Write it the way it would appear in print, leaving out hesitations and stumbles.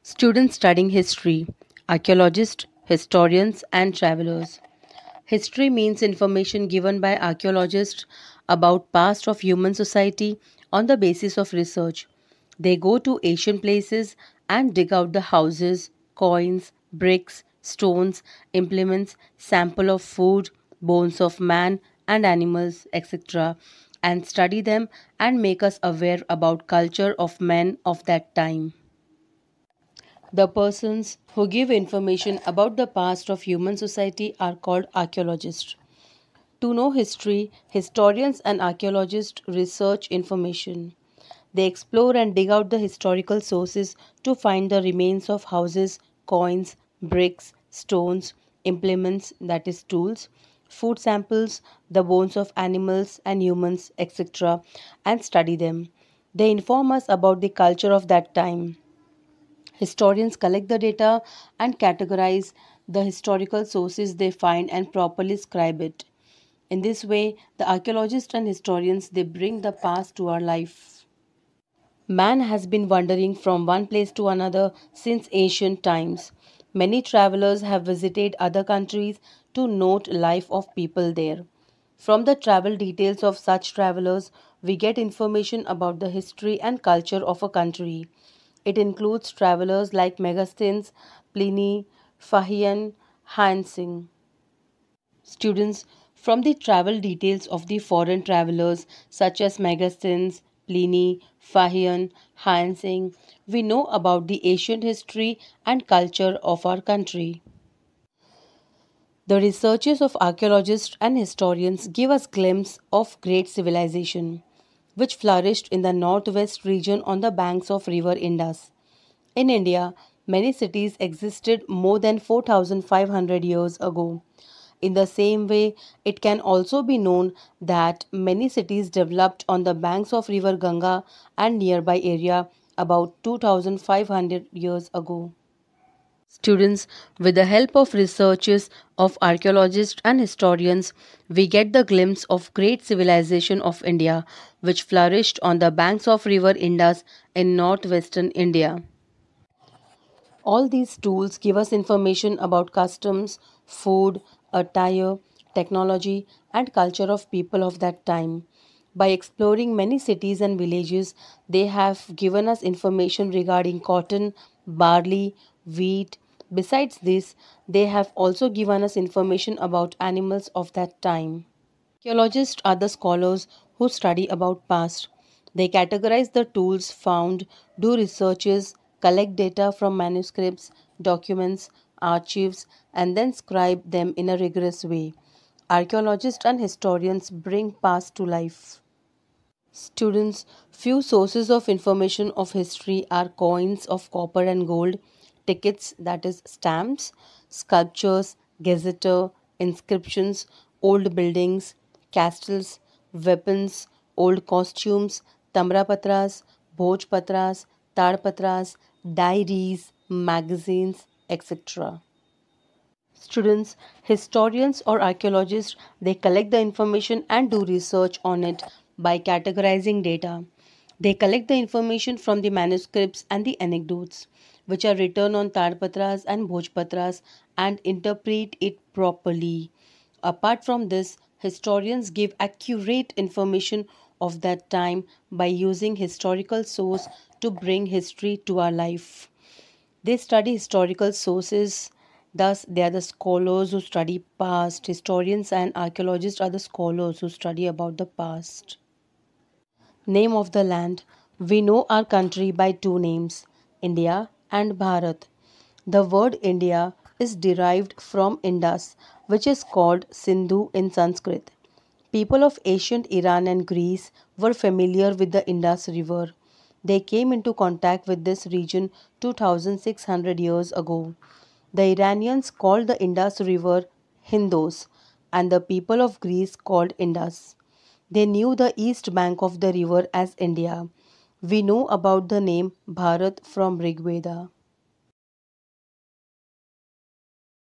Students studying history, archaeologists, historians, and travelers. History means information given by archaeologists about past of human society on the basis of research. They go to ancient places and dig out the houses, coins, bricks, stones, implements, sample of food, bones of man and animals, etc., and study them and make us aware about culture of men of that time. The persons who give information about the past of human society are called archaeologists. To know history, historians and archaeologists research information. They explore and dig out the historical sources to find the remains of houses, coins, bricks, stones, implements, that is, tools, food samples, the bones of animals and humans, etc., and study them. They inform us about the culture of that time. Historians collect the data and categorize the historical sources they find and properly scribe it. In this way, the archaeologists and historians they bring the past to our life. Man has been wandering from one place to another since ancient times. Many travelers have visited other countries to note life of people there. From the travel details of such travelers, we get information about the history and culture of a country. It includes travelers like Megasthenes, Pliny, Phaeton, Hansing. Students, from the travel details of the foreign travelers such as Megasthenes, Pliny, Phaeton, Hansing, we know about the ancient history and culture of our country. The researches of archaeologists and historians give us glimpse of great civilization which flourished in the northwest region on the banks of river Indus. In India, many cities existed more than 4500 years ago. In the same way, it can also be known that many cities developed on the banks of river Ganga and nearby area about 2500 years ago. Students, with the help of researches of archaeologists and historians, we get the glimpse of great civilization of India, which flourished on the banks of river Indus in northwestern India. All these tools give us information about customs, food, attire, technology, and culture of people of that time. By exploring many cities and villages, they have given us information regarding cotton, barley, wheat. Besides this, they have also given us information about animals of that time. Archaeologists are the scholars who study about past. They categorize the tools found, do researches, collect data from manuscripts, documents, archives, and then scribe them in a rigorous way. Archaeologists and historians bring past to life. Students, few sources of information of history are coins of copper and gold, tickets, that is, stamps, sculptures, gazetteer, inscriptions, old buildings, castles, weapons, old costumes, tamrapatras, bhojpatras, tadpatras, diaries, magazines, etc. Students, historians, or archaeologists, they collect the information and do research on it by categorizing data. They collect the information from the manuscripts and the anecdotes, which are written on Tadpatras and Bhojpatras, and interpret it properly. Apart from this, historians give accurate information of that time by using historical source to bring history to our life. They study historical sources, thus, they are the scholars who study past. Historians and archaeologists are the scholars who study about the past. Name of the land. We know our country by two names, India and Bharat. The word India is derived from Indus, which is called Sindhu in Sanskrit. People of ancient Iran and Greece were familiar with the Indus River. They came into contact with this region 2600 years ago. The Iranians called the Indus River Hindos, and the people of Greece called Indus. They knew the east bank of the river as India. We know about the name Bharat from Rigveda.